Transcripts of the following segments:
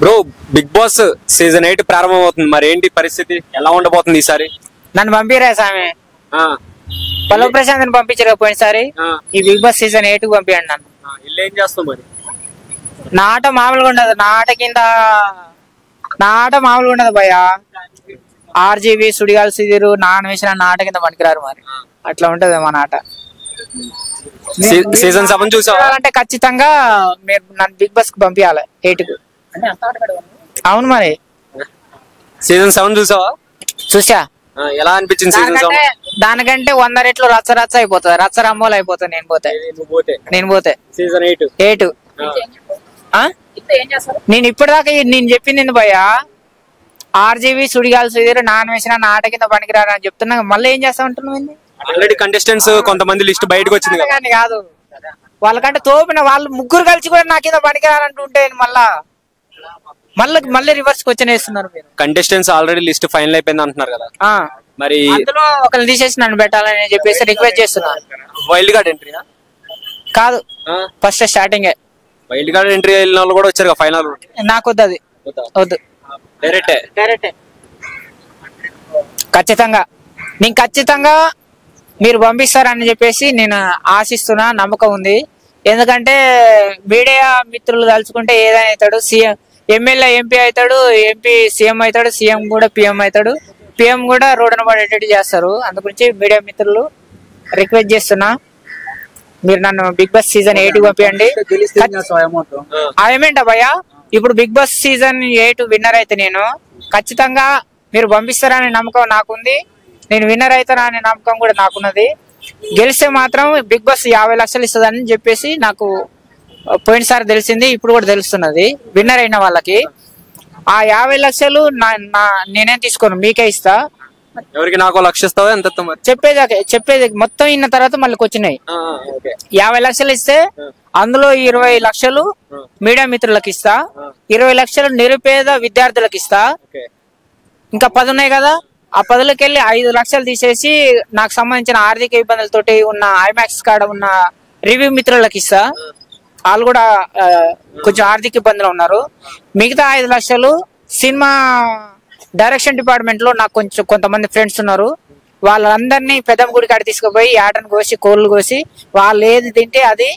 Bro big boss season 8 ప్రారంభం అవుతుంది. మరి ఏంటి పరిస్థితి, ఎలా ఉండబోతుంది ఈసారి? నన్ను పంపిరా స్వామి. పల్లవ ప్రశాంత్ పంపించారు పోయినసారి. ఈ బిగ్ బాస్ సీజన్ 8 పంపించండి నన్ను. ఇల్లు ఏం చేస్తావు మరి? నా ఆట మామూలుగా ఉండదు. నా ఆట మామూలుగా ఉండదు భయ. ఆర్జీబీ సుడిగాలు సిదిరు నాన్న వేసిన నా ఆట కింద పనికిరారు. మరి అట్లా ఉంటది మన ఆట. సీజన్ 7 చూసావాలంటే ఖచ్చితంగా మీరు నన్ను బిగ్ బాస్ కి పంపించాలి 8 కు. అవును మరి. సీజన్ 7 చూసావా? చూసా. ఎలా అనిపించింది సీజన్ 7? దానికంటే 100 రెట్లు రచ్చ రచ్చ అయిపోతుంది. రచ్చ రమ్మోలు అయిపోతుంది నేను పోతే సీజన్ 8. నేను ఇప్పటిదాకా నేను చెప్పింది భయ, ఆర్జీబీ సుడిగాలు సుధీర్ నాన్న వేసిన నా ఆట కింద పనికిరారు అని చెప్తున్నా. మళ్ళీ ఏం చేస్తా ఉంటున్నావు? ఆల్రెడీ కంటెస్టెంట్స్ కొంతమంది లిస్ట్ బయటకు వచ్చింది కానీ కాదు, వాళ్ళకంటే తోపిన వాళ్ళు ముగ్గురు కలిసి కూడా నా కింద పనికిరారంటుంటే మళ్ళీ రివర్స్ క్వశ్చన్ వేస్తున్నారు మీరు. కంటెస్టెంట్స్ ఆల్రెడీ లిస్ట్ ఫైనల్ అయిపోయింది అంటున్నారు కదా, మరి అందులో ఒకరిని తీసేసి నన్ను పెట్టాలని చెప్పేసి రిక్వెస్ట్ చేస్తున్నారు. వైల్డ్ కార్డ్ ఎంట్రీ కాదు, first starting wild card entry వెళ్ళిన వాళ్ళు కూడా వచ్చారు ఫైనల్. నాకు వద్దు, అది వద్దు. డైరెక్టే ఖచ్చితంగా నేను ఖచ్చితంగా మీరు పంపిస్తారని చెప్పేసి నేను ఆశిస్తున్నా. నమ్మకం ఉంది. ఎందుకంటే మీడియా మిత్రులు తలుచుకుంటే ఏదైనా అవుతాడు. సీఎం ఎమ్మెల్యే ఎంపీ అవుతాడు, ఎంపీ సీఎం అవుతాడు, సీఎం కూడా పిఎం అవుతాడు, పిఎం కూడా రోడ్డున పడేటట్టు చేస్తారు. అందుగురించి మీడియా మిత్రులు రిక్వెస్ట్ చేస్తున్నా, మీరు నన్ను బిగ్ బాస్ సీజన్ 8 పంపించండి. అదేమేంట భయ్యా, ఇప్పుడు బిగ్ బాస్ సీజన్ 8 విన్నర్ అయితే నేను ఖచ్చితంగా మీరు పంపిస్తారనే నమ్మకం నాకుంది. నేను విన్నర్ అవుతానా అనే నమ్మకం కూడా నాకున్నది. గెలిస్తే మాత్రం బిగ్ బాస్ 50 లక్షలు ఇస్తుందని చెప్పేసి నాకు పోయినసారి తెలిసింది, ఇప్పుడు కూడా తెలుస్తున్నది. విన్నర్ అయిన వాళ్ళకి ఆ 50 లక్షలు నేనేం తీసుకోను, మీకే ఇస్తా. ఎవరికి నాకు లక్ష ఇస్తావా? ఎంత చెప్పేది మొత్తం ఇన్న తర్వాత మళ్ళీ వచ్చినాయి. 50 లక్షలు ఇస్తే అందులో 20 లక్షలు మీడియా మిత్రులకు ఇస్తా, 20 లక్షలు నిరుపేద విద్యార్థులకు ఇస్తా. ఇంకా 10 ఉన్నాయి కదా, ఆ 10లకి వెళ్ళి 5 లక్షలు తీసేసి నాకు సంబంధించిన ఆర్థిక ఇబ్బందులతోటి ఉన్న ఐమాక్స్ కాడ ఉన్న రివ్యూ మిత్రులకు ఇస్తా. వాళ్ళు కూడా కొంచెం ఆర్థిక ఇబ్బందులు ఉన్నారు. మిగతా 5 లక్షలు సినిమా డైరెక్షన్ డిపార్ట్మెంట్ లో నాకు కొంతమంది ఫ్రెండ్స్ ఉన్నారు. వాళ్ళందరినీ పెద్దమ్మ గుడి కాడ తీసుకుపోయి ఆటను కోసి కోళ్ళు కోసి వాళ్ళు ఏది తింటే అది,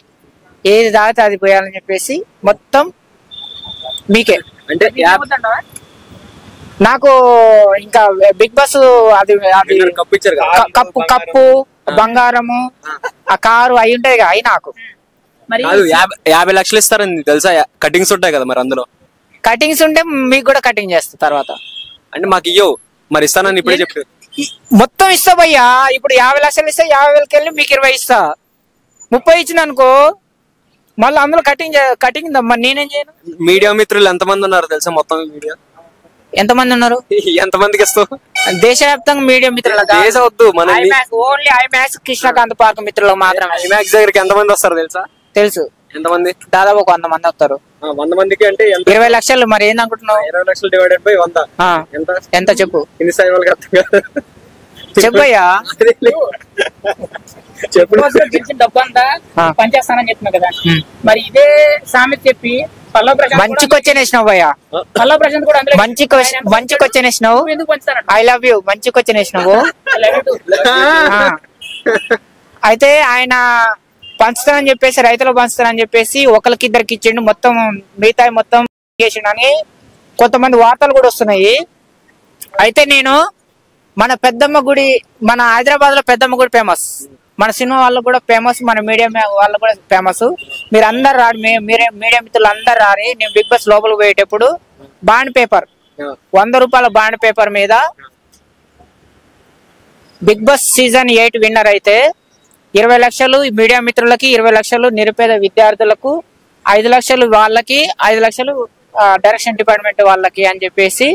ఏది తాగితే అది పోయాలని చెప్పేసి మొత్తం మీకే. అంటే నాకు ఇంకా బిగ్ బాస్ అది కప్పు బంగారము ఆ కారు అయి ఉంటాయి కదా, అవి నాకు. 50 లక్షలు ఇస్తారని తెలుసా? కటింగ్స్ ఉంటాయి కదా, మరి అందులో కటింగ్స్ ఉంటే మీకు కూడా కటింగ్ చేస్తా తర్వాత. అంటే మాకు ఇయ్యవు, మరి ఇస్తానని ఇప్పుడే చెప్పు. మొత్తం ఇస్తా భయ్యా. ఇప్పుడు 50 లక్షలు ఇస్తా, 50,000కి వెళ్ళి మీకు 20 ఇస్తా. 30 ఇచ్చిన అనుకో, మళ్ళీ అందులో కటింగ్ నేనేం చేయను. మీడియా మిత్రులు ఎంతమంది ఉన్నారు తెలుసా? మొత్తం మీడియా ఎంతమంది ఉన్నారు? ఎంతమందికి ఇస్తావు? దేశవ్యాప్తంగా మీడియా మిత్రులకు వద్దు, ఓన్లీ ఐమాక్స్ కృష్ణకాంత్ పార్క్ మిత్రులకు మాత్రమే. ఐమాక్స్ దగ్గరికి ఎంతమంది వస్తారు తెలుసా? తెలుసు. ఎంతమంది? దాదాపు 100 మంది వస్తారు. 100 మందికి అంటే 20 లక్షలు. మరి ఏందనుకుంటున్నావు? 20 లక్షలు డివైడెడ్ బై 100 ఎంత చెప్పు. చెప్పయ్యా. డబ్బంతా పనిచేస్తానని చెప్తున్నా కదా, మరి ఇదే సామెత చెప్పి మంచి క్వశ్చన్ వేసినావు భయ్యా. పల్లవ ప్రశాంత్ కూడా మంచి క్వశ్చన్ వేసినావు. I love you. మంచి క్వశ్చన్ వేసినావు. అయితే ఆయన పంచుతానని చెప్పేసి, రైతులు పంచుతానని చెప్పేసి ఒకరికి ఇద్దరికి ఇచ్చిండు, మొత్తం మిగతా మొత్తం చేసిండని కొంతమంది వార్తలు కూడా వస్తున్నాయి. అయితే నేను మన పెద్దమ్మ గుడి, మన హైదరాబాద్ లో పెద్దమ్మ గుడి ఫేమస్, మన సినిమా వాళ్ళకు కూడా ఫేమస్, మన మీడియా వాళ్ళకు కూడా ఫేమస్. మీరు అందరు రాడు, మీడియా మిత్రులు అందరు రారి. నేను బిగ్ బాస్ లోపలికి పోయేటప్పుడు బాండ్ పేపర్ 100 రూపాయల బాండ్ పేపర్ మీద బిగ్ బాస్ సీజన్ 8 విన్నర్ అయితే 20 లక్షలు మీడియా మిత్రులకి, 20 లక్షలు నిరుపేద విద్యార్థులకు, 5 లక్షలు వాళ్ళకి, 5 లక్షలు డైరెక్షన్ డిపార్ట్మెంట్ వాళ్ళకి అని చెప్పేసి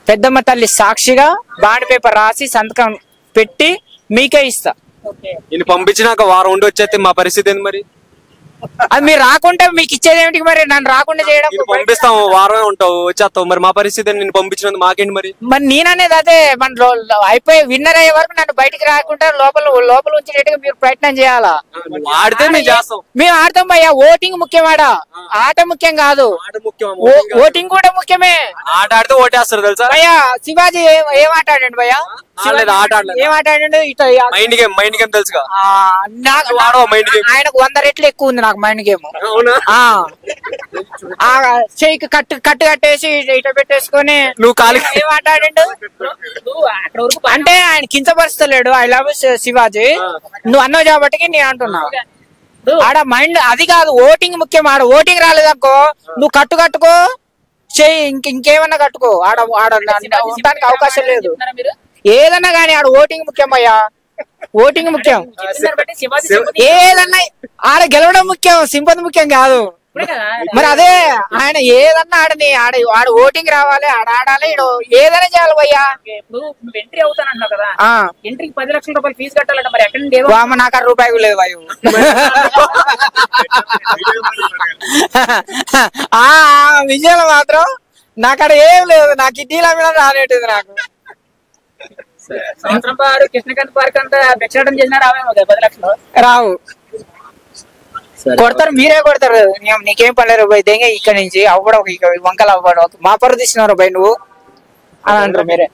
పెద్దమ్మ తల్లి సాక్షిగా బాండ్ పేపర్ రాసి సంతకం పెట్టి మీకే ఇస్తా. నేను పంపించినాక వారం ఉండి వచ్చేస్తే మా పరిస్థితి ఏంది మరి? అది మీరు రాకుంటే మీకు ఇచ్చేది ఏమిటి మరి? నన్ను రాకుండా చేయడం. పంపిస్తాం, వారం ఉంటావు, వచ్చేస్తావు. మరి మా పరిస్థితి నేను పంపించినందుకు మాకేంటి మరి? మరి నేననేది అదే, మన అయిపోయి విన్నర్ అయ్యే వరకు నన్ను బయటికి రాకుండా లోపల ఉంచేట్టుగా మీరు ప్రయత్నం చేయాలా? ఆడితే మేము చేస్తాం. మేము ఆడతాం భయ్యా. ఓటింగ్ ముఖ్యం, ఆట ముఖ్యం కాదు. ఓటింగ్ కూడా ముఖ్యమే. ఆట ఆడితే ఓటేస్తారు తెలుసా భయ్యా? శివాజీ ఏం ఆట ఆడండి భయ్యా? ఏం ఆట ఆడండి? మైండ్ గేమ్ తెలుసుగా. ఆయనకు 100 రెట్లు ఎక్కువ ఉంది నాకు మైండ్ గేమ్. చెయ్యికి కట్టు కట్టేసి ఇట పెట్టేసుకొని నువ్వు ఖాళీ ఏం ఆట ఆడండు అంటే ఆయన కించపరుస్తలేడు. ఐ లవ్ శివాజీ నువ్వు అన్నావు కాబట్టి నేను అంటున్నా. ఆడ మైండ్ అది కాదు, ఓటింగ్ ముఖ్యం. ఆడ ఓటింగ్ రాలేదనుకో నువ్వు కట్టుకో చెయ్యి, ఇంకేమన్నా కట్టుకో. ఆడ ఉండడానికి అవకాశం లేదు. ఏదన్నా గానీ ఆడ ఓటింగ్ ముఖ్యం అయ్యా, ఓటింగ్ ముఖ్యం. ఏదన్నా ఆడ గెలవడం ముఖ్యం, సింపతి ముఖ్యం కాదు. మరి అదే ఆయన ఏదన్నా ఆడ ఓటింగ్ రావాలి, ఆడాలి, ఏదైనా చేయాలి భయ్యా. ఎంట్రీ అవుతానంటున్నావు కదా, ఎంట్రీకి 10 లక్షల రూపాయలు ఫీజు కట్టాలంట. మరి ఎక్కడ నాకు 6 రూపాయలు లేదు భయ్య. విజయాలు మాత్రం నాకడ ఏం లేదు. నా కిడ్నీల మీద రానేటిది నాకు. సంవత్సరం పారు కృష్ణకాంత్ పార్క్ అంతా భిక్షాటం చేసినా రావేమో 10 లక్షలు రావు. కొడతారు, మీరే కొడతారు. నీకేం పడలేరు పోయి దెంగ ఇక్కడ నుంచి అవ్వడం వంకలు అవ్వడం. మా పరు తీసినారు పోయి నువ్వు అని అంటారు మీరే.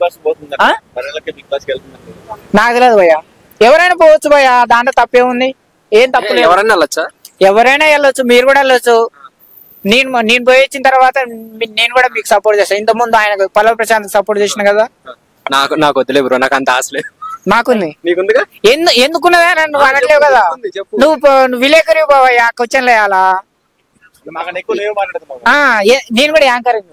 నాకు తెలియదు భయ్య, ఎవరైనా పోవచ్చు భయ్య, దాంట్లో తప్పే ఉంది. ఏం తప్పు లేదు, ఎవరైనా వెళ్ళొచ్చా? ఎవరైనా వెళ్ళొచ్చు, మీరు కూడా వెళ్ళొచ్చు. నేను పోయి వచ్చిన తర్వాత నేను కూడా మీకు సపోర్ట్ చేస్తాను. ఇంత ముందు ఆయన పల్లవి ప్రశాంత్ సపోర్ట్ చేసిన కదా. నాకు వద్దులే బ్రో, నాకు అంత ఆశ లేదు. నాకుంది. నీకుందిగా? ఎందుకున్నదా? నన్ను అనట్లేవు కదా. నువ్వు విలేకరి క్వశ్చన్లు వేయాలా? నేను కూడా యాంకరింగ్.